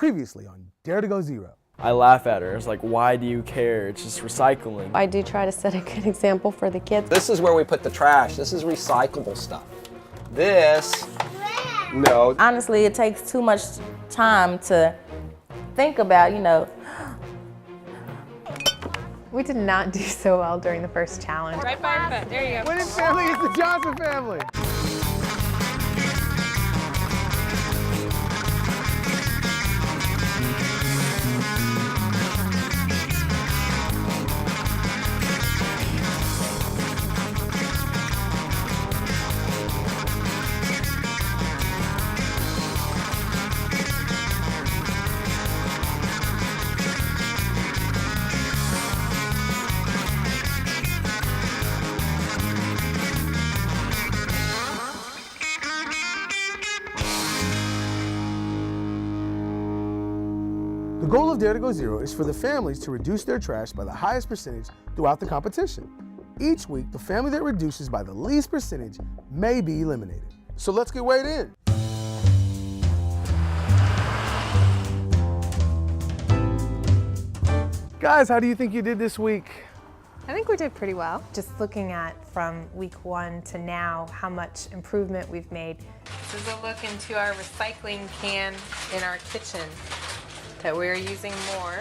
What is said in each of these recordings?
Previously on Dare to Go Zero. I laugh at her. It's like, why do you care? It's just recycling. I do try to set a good example for the kids. This is where we put the trash. This is recyclable stuff. This, no. Honestly, it takes too much time to think about, We did not do so well during the first challenge. Right by your foot. There you go. Winning family is the Johnson family. The goal of Dare to Go Zero is for the families to reduce their trash by the highest percentage throughout the competition. Each week, the family that reduces by the least percentage may be eliminated. So let's get weighed in. Guys, how do you think you did this week? I think we did pretty well. Just looking at from week 1 to now, how much improvement we've made. This is a look into our recycling can in our kitchen that we're using more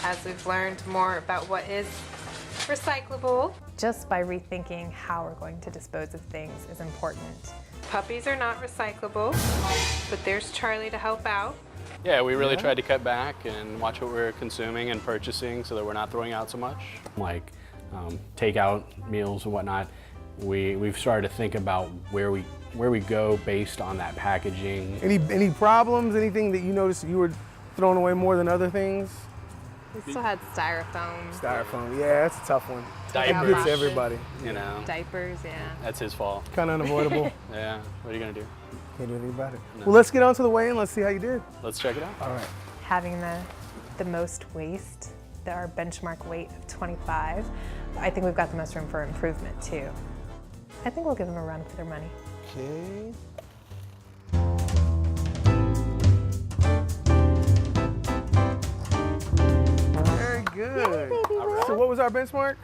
as we've learned more about what is recyclable. Just by rethinking how we're going to dispose of things is important. Puppies are not recyclable, but there's Charlie to help out. Yeah, we really tried to cut back and watch what we're consuming and purchasing so that we're not throwing out so much. Like takeout meals and whatnot, we've started to think about where we go based on that packaging. Any problems? Anything that you noticed you were throwing away more than other things? We still had styrofoam. Styrofoam, yeah, that's a tough one. Diapers. It gets everybody. You know, Diapers, yeah. that's his fault. Kind of unavoidable. Yeah, what are you gonna do? Can't do anything about it. No. Well, let's get on to the weigh-in. Let's see how you did. Let's check it out. All right. Having the most waste, our benchmark weight of 25, I think we've got the most room for improvement too. I think we'll give them a run for their money. Okay. Very good. So what was our benchmark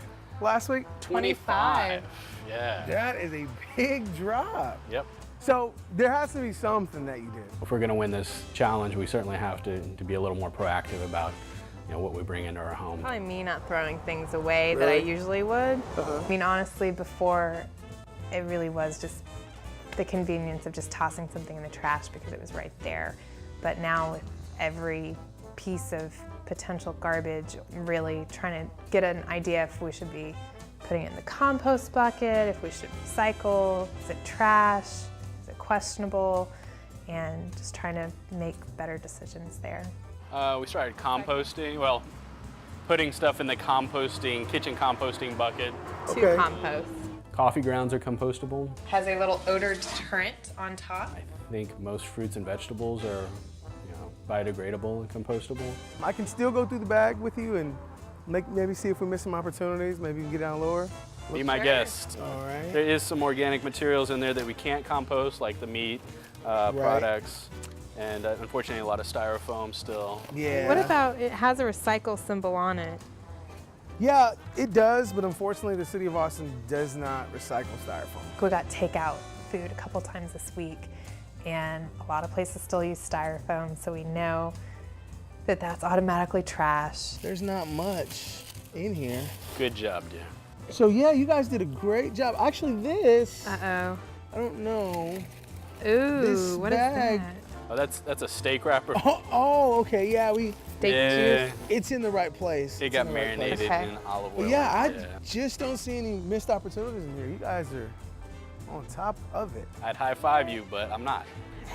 last week? 25. Yeah. That is a big drop. Yep. So there has to be something that you did. If we're gonna win this challenge, we certainly have to be a little more proactive about what we bring into our home. Probably me not throwing things away that I usually would. I mean, honestly, before, it really was just the convenience of just tossing something in the trash because it was right there. But now with every piece of potential garbage, really trying to get an idea if we should be putting it in the compost bucket, if we should recycle, is it trash, is it questionable, and just trying to make better decisions there. We started composting, well, putting stuff in the kitchen composting bucket. To compost. Coffee grounds are compostable. Has a little odor deterrent on top. I think most fruits and vegetables are biodegradable and compostable. I can still go through the bag with you and maybe see if we miss some opportunities. Maybe you can get down lower. Be my guest. All right. There is some organic materials in there that we can't compost, like the meat products. And unfortunately, a lot of styrofoam still. Yeah. What about it has a recycle symbol on it? Yeah, it does, but unfortunately the city of Austin does not recycle styrofoam. We got takeout food a couple times this week, and a lot of places still use styrofoam, so we know that that's automatically trash. There's not much in here. Good job, dear. So yeah, you guys did a great job. Actually, this, Uh-oh. I don't know. Ooh, This what is bag- that? Oh, that's a steak wrapper. Oh, okay, yeah, Steak juice? it's in the right place. It It's got in the right place. marinated Okay. in olive But oil. yeah, I just don't see any missed opportunities in here. You guys are on top of it. I'd high five you, but I'm not.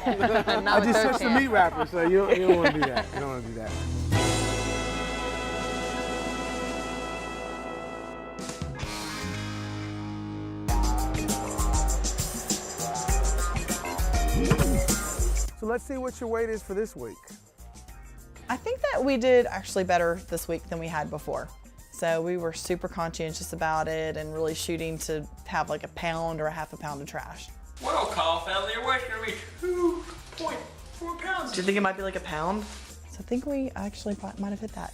I just switched the meat wrapper, so you don't want to do that. You don't want to do that. So let's see what your weight is for this week. I think that we did actually better this week than we had before. So we were super conscientious about it and really shooting to have like a pound or a half a pound of trash. Well, call family, your weight's gonna be 2.4 pounds. Do you think it might be like a pound? So I think we actually might have hit that.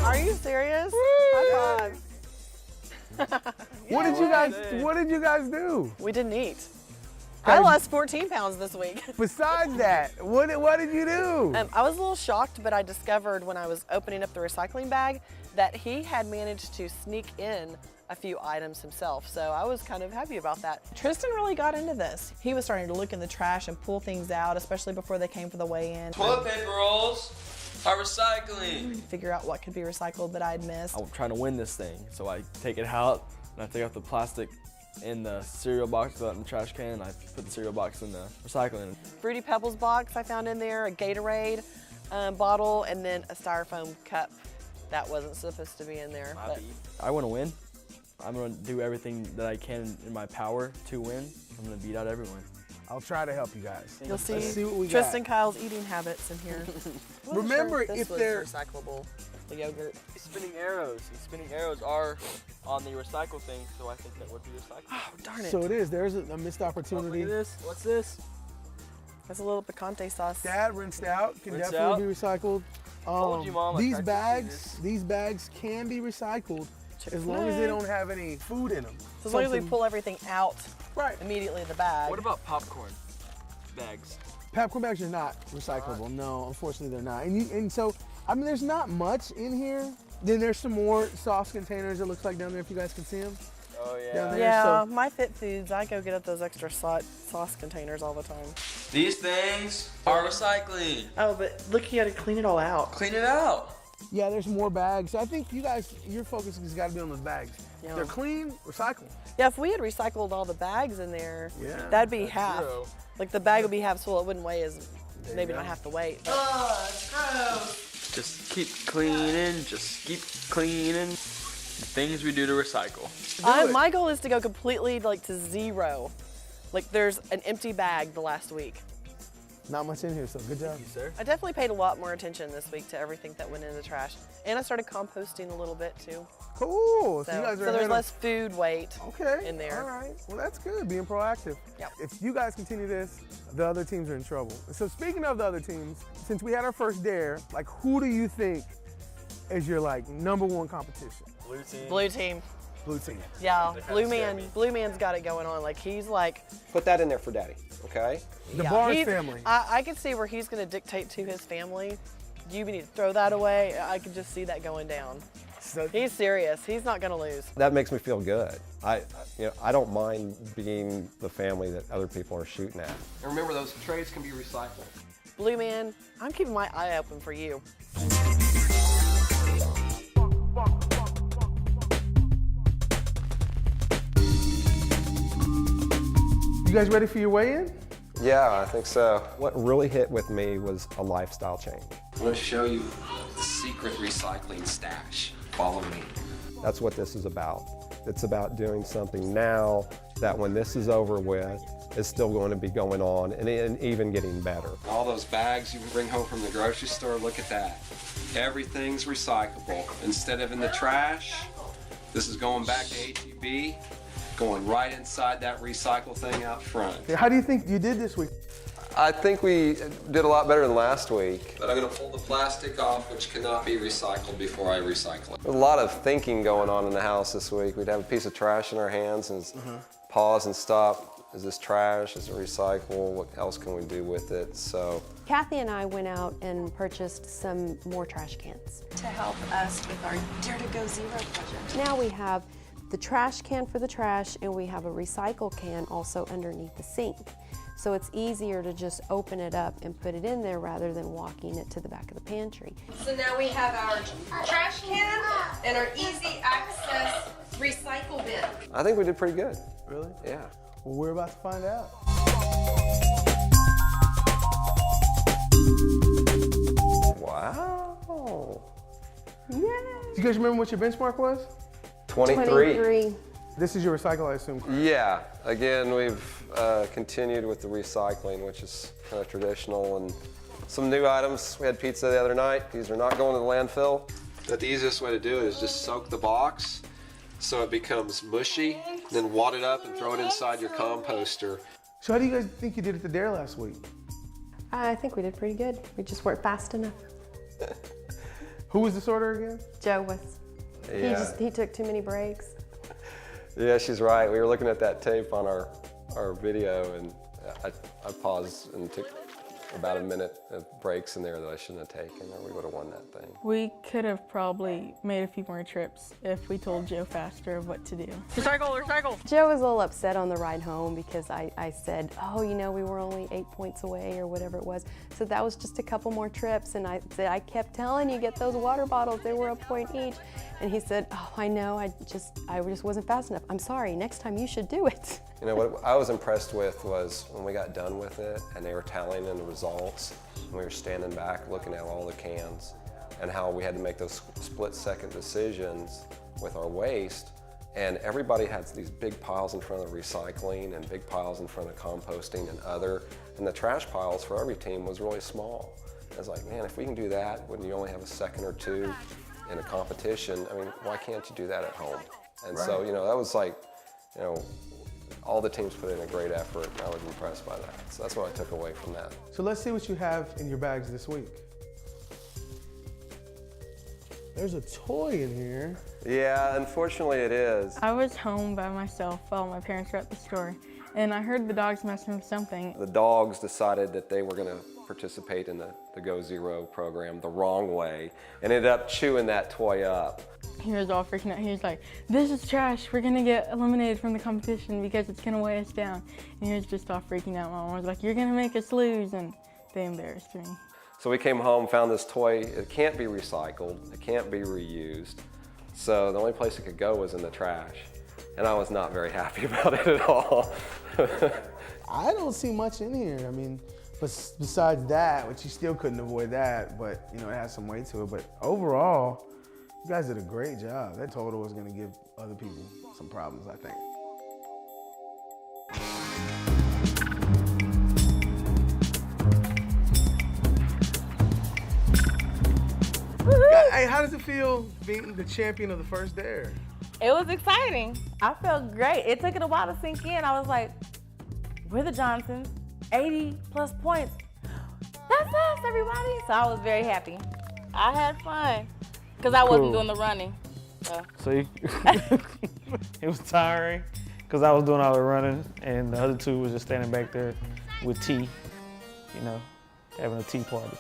Are you serious? High five. What did you guys do? We didn't eat. I lost 14 pounds this week. Besides that, what did you do? I was a little shocked, but I discovered when I was opening up the recycling bag that he had managed to sneak in a few items himself. So I was kind of happy about that. Tristan really got into this. He was starting to look in the trash and pull things out, especially before they came for the weigh-in. Toilet paper rolls are recycling. Figure out what could be recycled that I'd missed. I'm trying to win this thing, so I take it out and I take out the plastic in the cereal box, throw it in the trash can, and I put the cereal box in the recycling. Fruity Pebbles box I found in there, a Gatorade bottle, and then a styrofoam cup that wasn't supposed to be in there. But I want to win. I'm going to do everything that I can in my power to win. I'm going to beat out everyone. I'll try to help you guys. you'll see, Let's see what we Tristan got. Kyle's eating habits in here. Remember, Sure this if was they're recyclable, the yogurt. Spinning arrows. These spinning arrows are on the recycle thing, so I think that would be recycled. Oh, darn it. So it is. There's a missed Look opportunity. at this. What's this? That's a little picante sauce. That rinsed out can Rinsed definitely be recycled. Told you, Mom, I These tried to do these bags can be recycled as long Chick-fil-A. as they don't have any food in them. So as long as we pull everything out Right. immediately in the bag. What about popcorn bags? Popcorn bags are not recyclable. No, unfortunately they're not. And so, I mean, there's not much in here. Then there's some more sauce containers, it looks like, down there, if you guys can see them. Oh, Down there. Yeah, So, my Fit Foods, I go get up those extra sauce containers all the time. These things are recycling. Oh, but look, you gotta clean it all out. Clean it out. yeah, there's more bags. So I think you guys, your focus has got to be on those bags. Yeah. They're clean, recycle. Yeah, if we had recycled all the bags in there, Yeah, that'd be half. true. Like the bag would be half full, it wouldn't weigh as, maybe not half the weight. But Just keep cleaning, just keep cleaning. The things we do to recycle. my goal is to go completely like to zero. Like there's an empty bag the last week. Not much in here, so good job. Sir? I definitely paid a lot more attention this week to everything that went in the trash. And I started composting a little bit too. Cool. So, So, you guys are there's ahead of- less food weight Okay. in there. All right. Well, that's good. Being proactive. Yep. If you guys continue this, the other teams are in trouble. So speaking of the other teams, since we had our first dare, like who do you think is your like #1 competition? Blue team. Blue team. Blue team. Yeah, Blue Man's got it going on. Like he's like, Put that in there for Daddy, okay? The yeah, Barnes he's- family. I can see where he's gonna dictate to his family. You need to throw that away. I can just see that going down. So, He's serious. He's not gonna lose. That makes me feel good. I don't mind being the family that other people are shooting at. And remember, those trays can be recycled. Blue Man, I'm keeping my eye open for you. you guys ready for your weigh-in? Yeah, I think so. What really hit with me was a lifestyle change. I'm going to show you the secret recycling stash. Follow me. That's what this is about. It's about doing something now that when this is over with, is still going to be going on and even getting better. All those bags you bring home from the grocery store, look at that. Everything's recyclable. Instead of in the trash, this is going back to HEB, going right inside that recycle thing out front. How do you think you did this week? I think we did a lot better than last week. But I'm going to pull the plastic off, which cannot be recycled, before I recycle it. There's a lot of thinking going on in the house this week. We'd have a piece of trash in our hands and pause and stop. Is this trash? Is it recyclable? What else can we do with it? So Kathy and I went out and purchased some more trash cans. To help us with our Dare to Go Zero project. Now we have the trash can for the trash and we have a recycle can also underneath the sink. So it's easier to just open it up and put it in there rather than walking it to the back of the pantry. So now we have our trash can and our easy access recycle bin. I think we did pretty good. Really? Yeah. Well, we're about to find out. Wow. Do you guys remember what your benchmark was? 23. This is your recycle, I assume. Yeah. Again, we've continued with the recycling, which is kind of traditional, and some new items. We had pizza the other night. These are not going to the landfill. But the easiest way to do it is just soak the box, so it becomes mushy, then wad it up and throw it inside your composter. So how do you guys think you did at the dare last week? I think we did pretty good. We just weren't fast enough. Who was the sorter again? Joe was. Yeah. He took too many breaks. Yeah, she's right. We were looking at that tape on our video, and I paused and took about a minute of breaks in there that I shouldn't have taken, or we would have won that thing. We could have probably made a few more trips if we told Joe faster of what to do. Recycle, recycle! Joe was a little upset on the ride home because I said, oh, you know, we were only 8 points away or whatever it was. So that was just a couple more trips, and I said, I kept telling you, get those water bottles, they were a point each. And he said, oh, I know, I just wasn't fast enough. I'm sorry, next time you should do it. You know, what I was impressed with was when we got done with it and they were tallying in the results, and we were standing back looking at all the cans and how we had to make those split-second decisions with our waste. And everybody had these big piles in front of recycling and big piles in front of composting and other. And the trash piles for every team was really small. I was like, man, if we can do that when you only have a second or two in a competition, I mean, why can't you do that at home? And so, you know, that was like, you know, all the teams put in a great effort, and I was impressed by that. So that's what I took away from that. So let's see what you have in your bags this week. There's a toy in here. Yeah, unfortunately it is. I was home by myself while my parents were at the store, and I heard the dogs messing with something. The dogs decided that they were going to participate in the Go Zero program the wrong way, and ended up chewing that toy up. He was all freaking out. He was like, this is trash. We're going to get eliminated from the competition because it's going to weigh us down. And he was just all freaking out. My mom was like, you're going to make us lose, and they embarrassed me. So we came home, found this toy. It can't be recycled. It can't be reused. So the only place it could go was in the trash. And I was not very happy about it at all. I don't see much in here. I mean, besides that, which you still couldn't avoid that, but you know, it has some weight to it. But overall, you guys did a great job. That total was gonna give other people some problems, I think. Hey, how does it feel being the champion of the first dare? It was exciting. I felt great. It took it a while to sink in. I was like, we're the Johnsons, 80 plus points. That's us, everybody. So I was very happy. I had fun because I wasn't doing the running. So. See, it was tiring because I was doing all the running and the other two was just standing back there with tea, you know, having a tea party.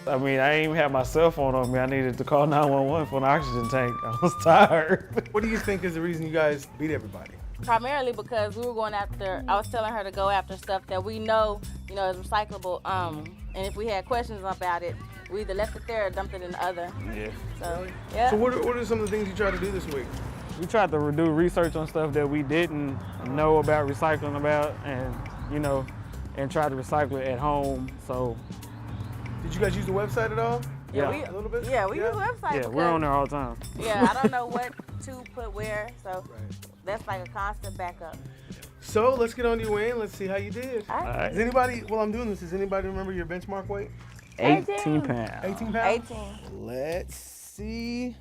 I mean, I didn't even have my cell phone on me. I needed to call 911 for an oxygen tank. I was tired. What do you think is the reason you guys beat everybody? Primarily because we were going after, I was telling her to go after stuff that we know, you know, is recyclable. And if we had questions about it, we either left it there or dumped it in the other. Yeah. So, yeah. So what are some of the things you tried to do this week? We tried to do research on stuff that we didn't know about recycling about, and, you know, and try to recycle it at home, so. Did you guys use the website at all? Yeah. We, a little bit? Yeah, we use the website. Yeah, we're on there all the time. Yeah, I don't know what to put where, so that's like a constant backup. So let's get on your way and let's see how you did. All right. Does anybody, while I'm doing this, does anybody remember your benchmark weight? 18 pounds. 18 pounds? 18. Let's see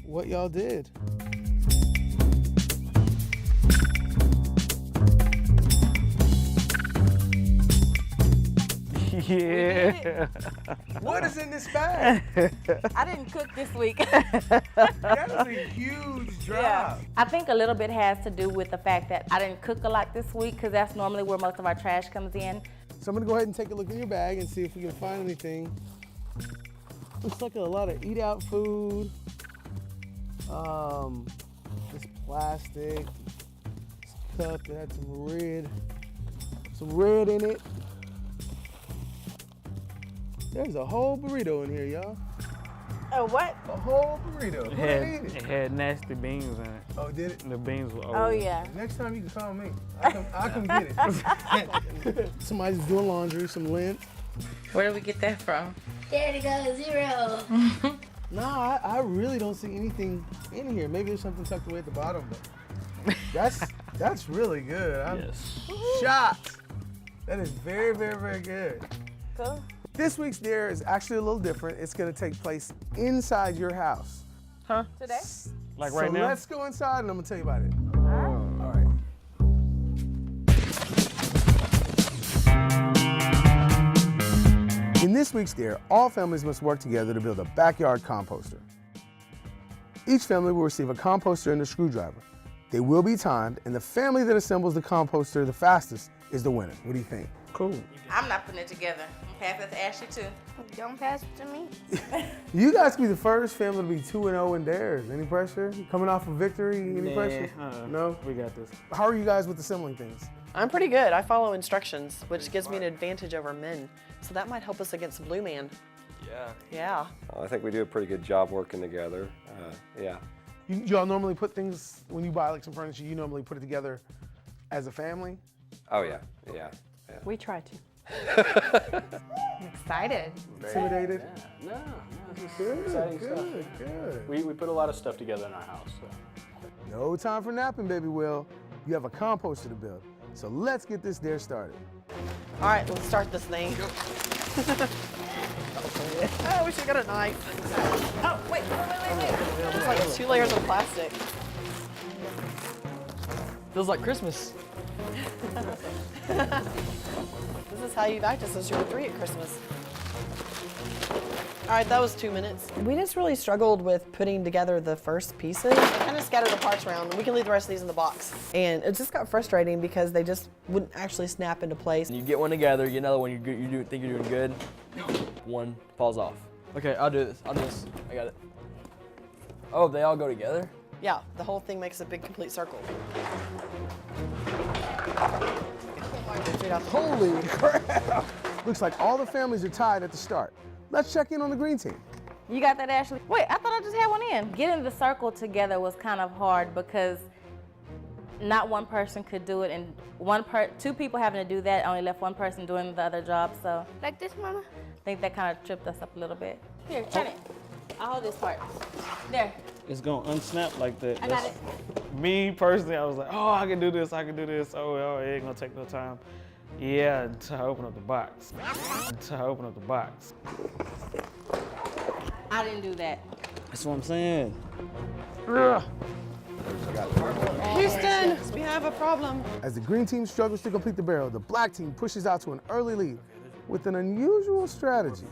what y'all did. Yeah. What is in this bag? I didn't cook this week. That is a huge drop. Yeah. I think a little bit has to do with the fact that I didn't cook a lot this week because that's normally where most of our trash comes in. So I'm gonna go ahead and take a look in your bag and see if we can find anything. Looks like a lot of eat out food. This plastic, this cup that had some red in it. There's a whole burrito in here, y'all. A what? A whole burrito. It had nasty beans in it. Oh, did it? The beans were old. Oh, yeah. Next time you can call me. I'll come get it. Somebody's doing laundry, some lint. Where did we get that from? There to go, zero. Nah, I really don't see anything in here. Maybe there's something tucked away at the bottom, but that's really good. I'm shocked. That is very, very, very good. Cool. This week's dare is actually a little different. It's gonna take place inside your house. Huh? Today? Like So right now? let's go inside and I'm gonna tell you about it. All right. In this week's Dare, all families must work together to build a backyard composter. Each family will receive a composter and a screwdriver. They will be timed, and the family that assembles the composter the fastest is the winner. What do you think? Cool. I'm not putting it together. I'm passing it to Ashley too. Don't pass it to me. You guys could be the first family to be 2-0 in dares. Any pressure? Coming off a victory? Any pressure? No? We got this. How are you guys with assembling things? I'm pretty good. I follow instructions, which gives me an advantage over men. So that might help us against the blue man. Yeah. Yeah. I think we do a pretty good job working together. Yeah. Y'all normally put things, when you buy like some furniture, you normally put it together as a family? Oh yeah, yeah. We try to. I'm excited. Intimidated? No, this is Good, exciting good, stuff. good. We put a lot of stuff together in our house. So. No time for napping, baby Will. You have a composter to build. So let's get this dare started. All right, let's start this thing. Oh, we should got a knife. Oh, wait. It's like 2 layers of plastic. Feels like Christmas. This is how you'd act since you were 3 at Christmas. All right, that was 2 minutes. We just really struggled with putting together the first pieces. I kind of scattered the parts around. We can leave the rest of these in the box. And it just got frustrating because they just wouldn't actually snap into place. You get one together, you get another one, you think you're doing good, one falls off. Okay, I'll do this. I got it. Oh, they all go together? Yeah, the whole thing makes a big complete circle. Holy crap! Looks like all the families are tied at the start. Let's check in on the green team. You got that, Ashley? Wait, I thought I just had one in. Getting the circle together was kind of hard because not one person could do it, and 2 people having to do that only left one person doing the other job. So Like this, Mama? I think that kind of tripped us up a little bit. Here, turn it. I'll hold this part. There. It's gonna unsnap like that. I got it. Me personally, I was like, oh, I can do this, I can do this. Oh, it ain't gonna take no time. Yeah, until I open up the box. I didn't do that. That's what I'm saying. Houston, we have a problem. As the green team struggles to complete the barrel, the black team pushes out to an early lead with an unusual strategy.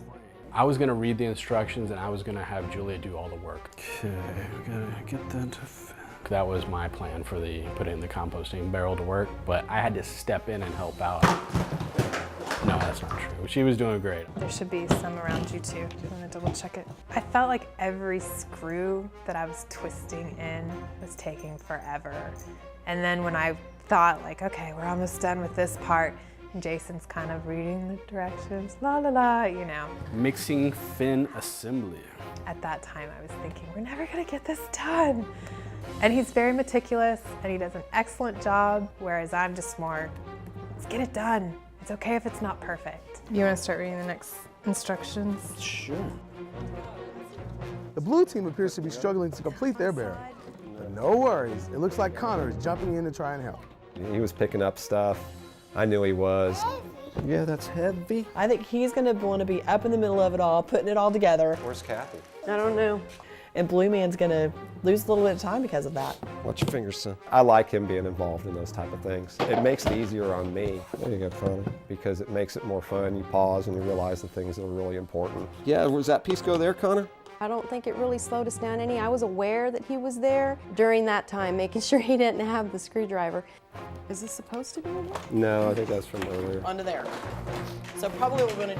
I was gonna read the instructions and I was gonna have Julia do all the work. Okay, we gotta get that to fit. That was my plan for putting the composting barrel to work, but I had to step in and help out. No, that's not true. She was doing great. There should be some around you too. Do you want to double check it? I felt like every screw that I was twisting in was taking forever. And then when I thought like, okay, we're almost done with this part, and Jason's kind of reading the directions, la la la, you know. Mixing fin assembly. At that time I was thinking, we're never gonna get this done. And he's very meticulous and he does an excellent job, whereas I'm just more, let's get it done. It's okay if it's not perfect. You want to start reading the next instructions? Sure. The blue team appears to be struggling to complete their barrel. But no worries, it looks like Connor is jumping in to try and help. He was picking up stuff. I knew he was. Yeah, that's heavy. I think he's gonna want to be up in the middle of it all, putting it all together. Where's Kathy? I don't know. And Blue Man's gonna lose a little bit of time because of that. Watch your fingers, son. I like him being involved in those type of things. It makes it easier on me. There you go, Connor. Because it makes it more fun. You pause and you realize the things that are really important. Yeah, does that piece go there, Connor? I don't think it really slowed us down any. I was aware that he was there during that time, making sure he didn't have the screwdriver. Is this supposed to be in there? No, I think that's from earlier. Onto there. So probably what we're gonna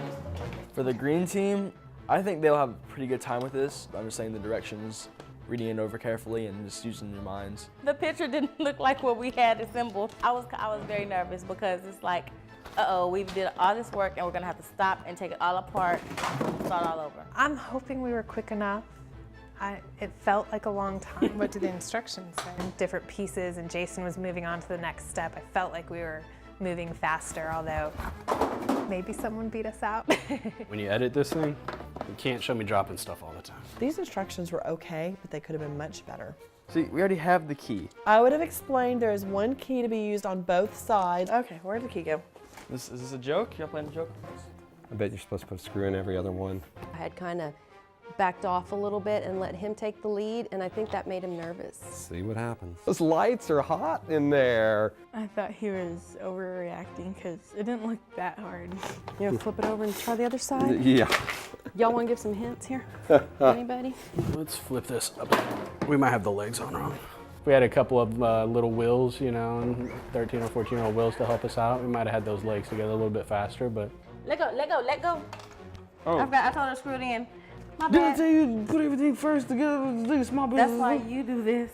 For the green team, I think they'll have a pretty good time with this. I'm just saying the directions, reading it over carefully and just using your minds. The picture didn't look like what we had assembled. I was very nervous because it's like, uh-oh, we did all this work and we're gonna have to stop and take it all apart, start all over. I'm hoping we were quick enough. It felt like a long time. What did the instructions say? Different pieces, and Jason was moving on to the next step. I felt like we were moving faster, although maybe someone beat us out. When you edit this thing, you can't show me dropping stuff all the time. These instructions were okay, but they could have been much better. See, we already have the key. I would have explained there is one key to be used on both sides. Okay, where did the key go? Is this a joke? Y'all playing a joke? I bet you're supposed to put a screw in every other one. I had kind of backed off a little bit and let him take the lead, and I think that made him nervous. See what happens. Those lights are hot in there. I thought he was overreacting because it didn't look that hard. You want to flip it over and try the other side? Yeah. Y'all want to give some hints here? Anybody? Let's flip this up. We might have the legs on wrong. We had a couple of little wheels, you know, 13 or 14-year-old wheels to help us out. We might have had those legs together a little bit faster, but. Let go, let go, let go. Oh. I told her to screw it in. My Didn't I bad. tell you to put everything first together? This my business. That's why you do this.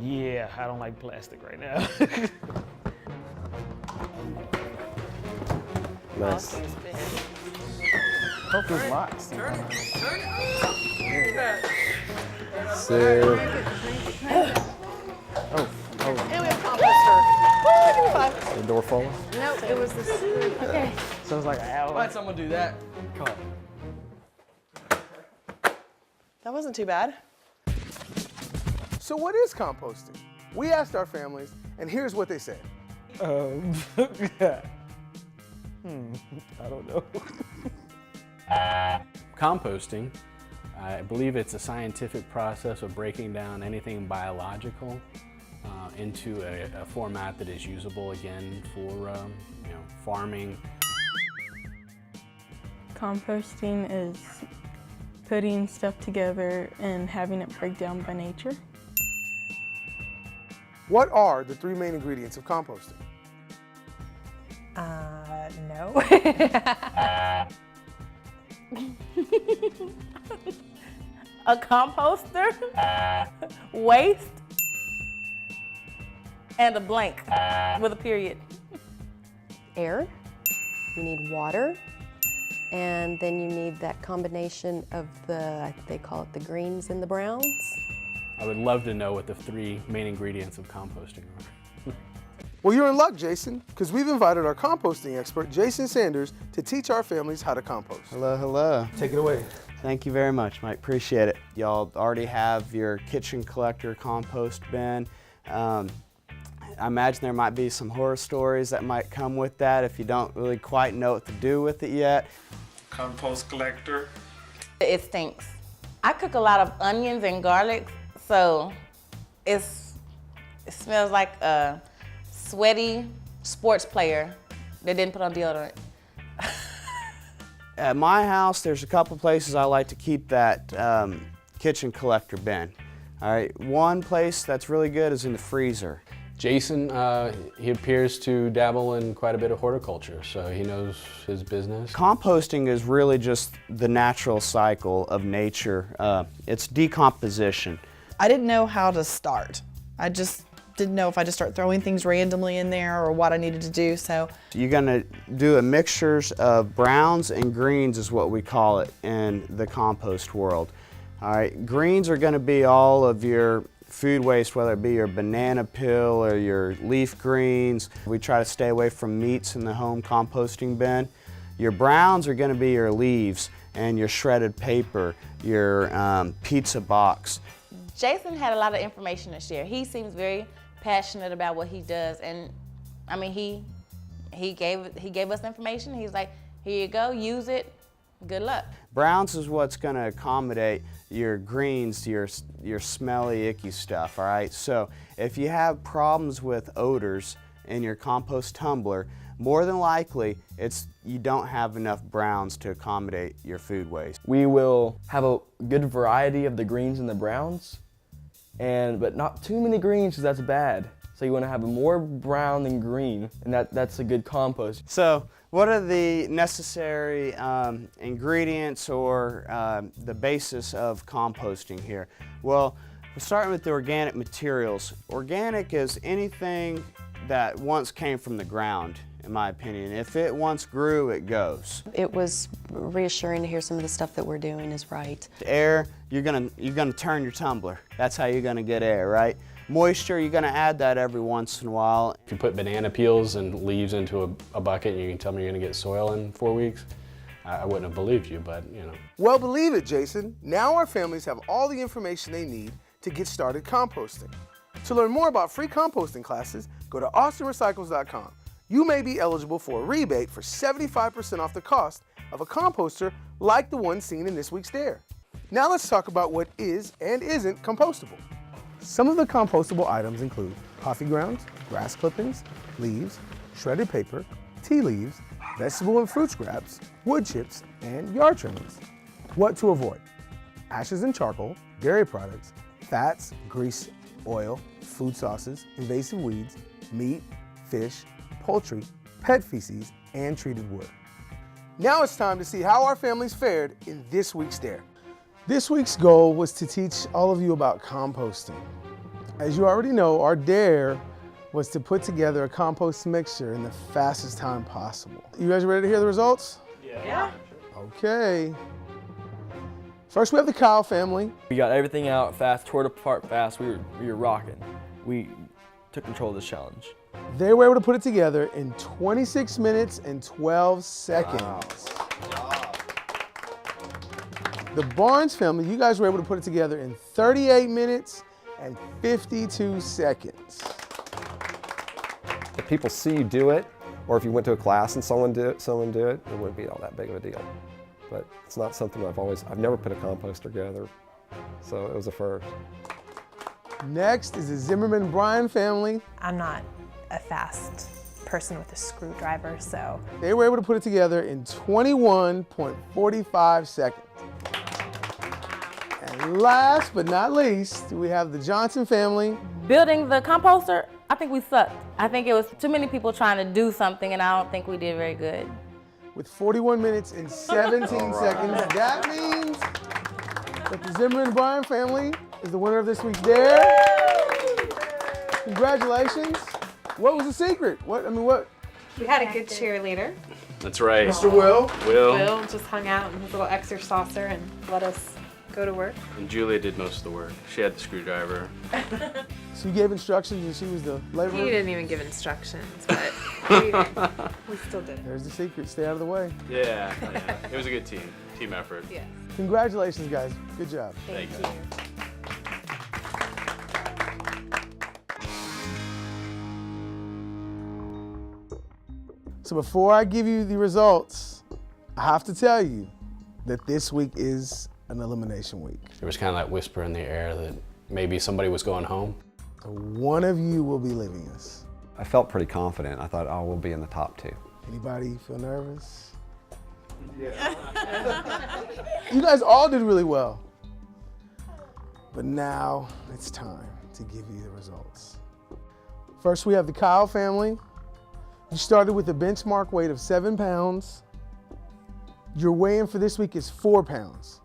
Yeah, I don't like plastic right now. Nice. Hope there's lots. So, And we have composter. Woo, give me 5. the door falling? Nope, it was this. Okay. Sounds like an owl. Why'd someone do that? Come on. That wasn't too bad. So what is composting? We asked our families, and here's what they said. I don't know. Composting, I believe it's a scientific process of breaking down anything biological into a format that is usable again for farming. Composting is putting stuff together and having it break down by nature. What are the 3 main ingredients of composting? No. A composter, waste, and a blank with a period. Air, you need water, and then you need that combination of they call it the greens and the browns. I would love to know what the 3 main ingredients of composting are. Well, you're in luck, Jason, because we've invited our composting expert, Jason Sanders, to teach our families how to compost. Hello, hello. Take it away. Thank you very much, Mike. Appreciate it. Y'all already have your kitchen collector compost bin. I imagine there might be some horror stories that might come with that if you don't really quite know what to do with it yet. Compost collector. It stinks. I cook a lot of onions and garlic, so it smells like a sweaty sports player that didn't put on deodorant. At my house, there's a couple places I like to keep that kitchen collector bin. All right, one place that's really good is in the freezer. Jason, he appears to dabble in quite a bit of horticulture, so he knows his business. Composting is really just the natural cycle of nature. It's decomposition. I didn't know how to start. I just didn't know if I just start throwing things randomly in there or what I needed to do, so. You're gonna do a mixtures of browns and greens is what we call it in the compost world. All right, greens are gonna be all of your food waste, whether it be your banana peel or your leaf greens. We try to stay away from meats in the home composting bin. Your browns are gonna be your leaves and your shredded paper, your pizza box. Jason had a lot of information to share. He seems very passionate about what he does, and I mean, he gave us information. He's like, here you go, use it, good luck. Browns is what's going to accommodate your greens, your smelly, icky stuff, all right? So if you have problems with odors in your compost tumbler, more than likely you don't have enough browns to accommodate your food waste. We will have a good variety of the greens and the browns, but not too many greens because that's bad. So you want to have more brown than green, and that's a good compost. So what are the necessary ingredients or the basis of composting here? Well, we're starting with the organic materials. Organic is anything that once came from the ground, in my opinion. If it once grew, it goes. It was reassuring to hear some of the stuff that we're doing is right. Air, you're gonna turn your tumbler. That's how you're gonna get air, right? Moisture, you're gonna add that every once in a while. If you put banana peels and leaves into a bucket and you can tell me you're gonna get soil in 4 weeks, I wouldn't have believed you, but you know. Well, believe it, Jason. Now our families have all the information they need to get started composting. To learn more about free composting classes, go to austinrecycles.com. You may be eligible for a rebate for 75% off the cost of a composter like the one seen in this week's Dare. Now let's talk about what is and isn't compostable. Some of the compostable items include coffee grounds, grass clippings, leaves, shredded paper, tea leaves, vegetable and fruit scraps, wood chips, and yard trimmings. What to avoid: ashes and charcoal, dairy products, fats, grease, oil, food sauces, invasive weeds, meat, fish, poultry, pet feces, and treated wood. Now it's time to see how our families fared in this week's Dare. This week's goal was to teach all of you about composting. As you already know, our Dare was to put together a compost mixture in the fastest time possible. You guys ready to hear the results? Yeah. Okay. First we have the Kyle family. We got everything out fast, tore it apart fast. We were rocking. We took control of this challenge. They were able to put it together in 26 minutes and 12 seconds. Wow. The Barnes family, you guys were able to put it together in 38 minutes and 52 seconds. If people see you do it, or if you went to a class and someone do it, it wouldn't be all that big of a deal. But it's not something I've never put a compost together, so it was a first. Next is the Zimmerman Bryan family. I'm not a fast person with a screwdriver, so. They were able to put it together in 21.45 seconds. And last but not least, we have the Johnson family. Building the composter, I think we sucked. I think it was too many people trying to do something, and I don't think we did very good. With 41 minutes and 17 seconds. That means that the Zimmerman Bryan family is the winner of this week's Dare. Congratulations. What was the secret? What? We had a good cheerleader. That's right. Mr. Will. Will just hung out in his little extra saucer and let us go to work. And Julia did most of the work. She had the screwdriver. So you gave instructions and she was the laborer? He didn't even give instructions, but we still did it. There's the secret. Stay out of the way. Yeah. It was a good team effort. Yes. Congratulations, guys. Good job. Thank you. So before I give you the results, I have to tell you that this week is an elimination week. There was kind of that whisper in the air that maybe somebody was going home. So one of you will be leaving us. I felt pretty confident. I thought, we'll be in the top 2. Anybody feel nervous? Yeah. You guys all did really well. But now it's time to give you the results. First, we have the Kyle family. You started with a benchmark weight of 7 pounds. Your weigh-in for this week is 4 pounds.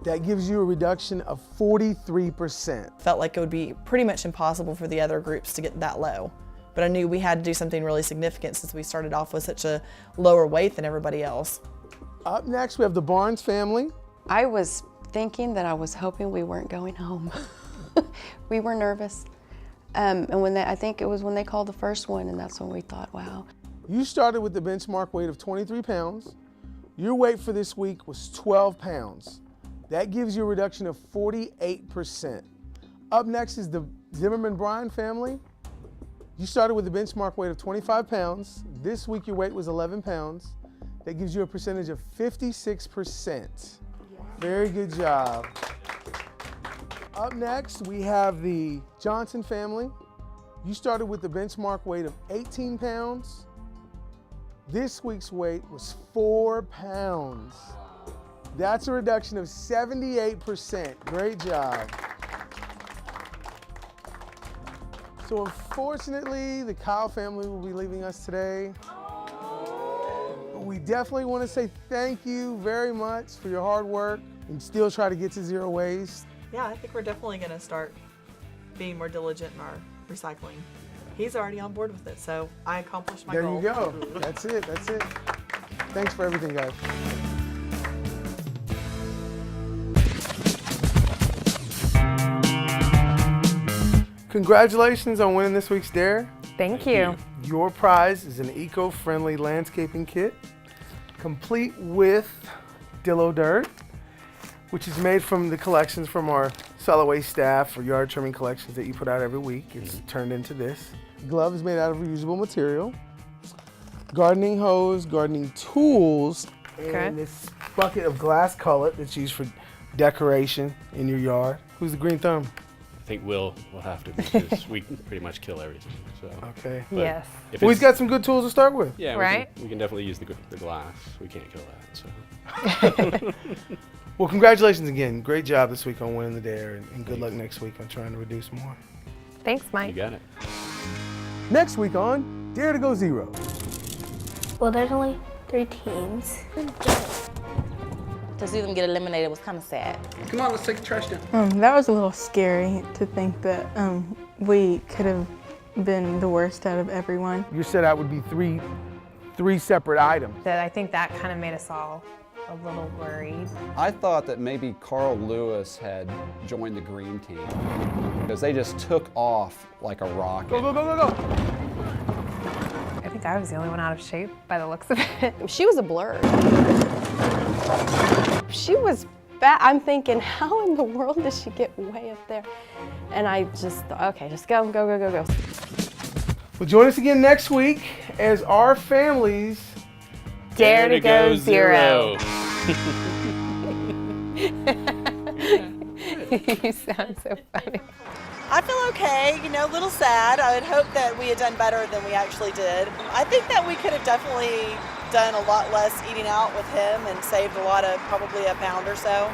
That gives you a reduction of 43%. Felt like it would be pretty much impossible for the other groups to get that low. But I knew we had to do something really significant since we started off with such a lower weight than everybody else. Up next, we have the Barnes family. I was thinking that I was hoping we weren't going home. We were nervous. And I think it was when they called the first one, and that's when we thought, wow. You started with the benchmark weight of 23 pounds. Your weight for this week was 12 pounds. That gives you a reduction of 48%. Up next is the Zimmerman Bryan family. You started with a benchmark weight of 25 pounds. This week your weight was 11 pounds. That gives you a percentage of 56%. Very good job. Up next, we have the Johnson family. You started with the benchmark weight of 18 pounds. This week's weight was 4 pounds. That's a reduction of 78%. Great job. So unfortunately, the Kyle family will be leaving us today. But we definitely want to say thank you very much for your hard work and still try to get to zero waste. Yeah, I think we're definitely going to start being more diligent in our recycling. He's already on board with it, so I accomplished my goal. There you go. That's it. That's it. Thanks for everything, guys. Congratulations on winning this week's Dare. Thank you. Your prize is an eco-friendly landscaping kit, complete with Dillo Dirt, which is made from the collections from our solid waste staff or yard trimming collections that you put out every week. It's turned into this. Glove is made out of reusable material. Gardening hose, gardening tools, and this bucket of glass cullet that's used for decoration in your yard. Who's the green thumb? I think we'll have to because we pretty much kill everything. So. Okay. But Yes. if Well, he's it's- got some good tools to start with. Yeah, Right? we can definitely use the glass. We can't kill that. So. Well, congratulations again. Great job this week on winning the dare, and good luck next week on trying to reduce more. Thanks, You Mike. got it. Next week on Dare to Go Zero. Well, there's only 3 teams. To see them get eliminated was kind of sad. Come on, let's take the trash down. That was a little scary to think that we could have been the worst out of everyone. Your set out would be three separate items. That I think that kind of made us all a little worried. I thought that maybe Carl Lewis had joined the green team because they just took off like a rocket. Go, go, go, go, go. I think I was the only one out of shape by the looks of it. She was a blur. She was bad. I'm thinking, how in the world did she get way up there? And I just thought, okay, just go, go, go, go, go. Well, join us again next week as our families Dare to go zero. You sound so funny. I feel okay, you know, a little sad. I would hope that we had done better than we actually did. I think that we could have definitely done a lot less eating out with him and saved a lot of, probably a pound or so,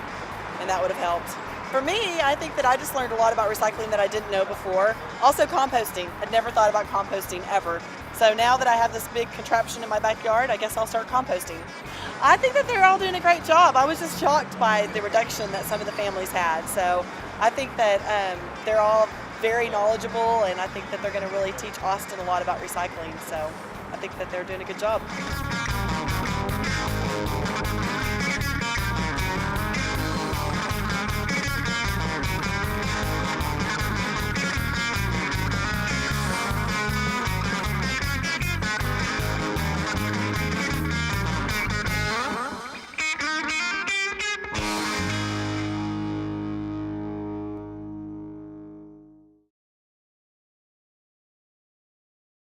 and that would have helped. For me, I think that I just learned a lot about recycling that I didn't know before. Also composting. I'd never thought about composting ever. So now that I have this big contraption in my backyard, I guess I'll start composting. I think that they're all doing a great job. I was just shocked by the reduction that some of the families had. So I think that they're all very knowledgeable, and I think that they're going to really teach Austin a lot about recycling. So I think that they're doing a good job.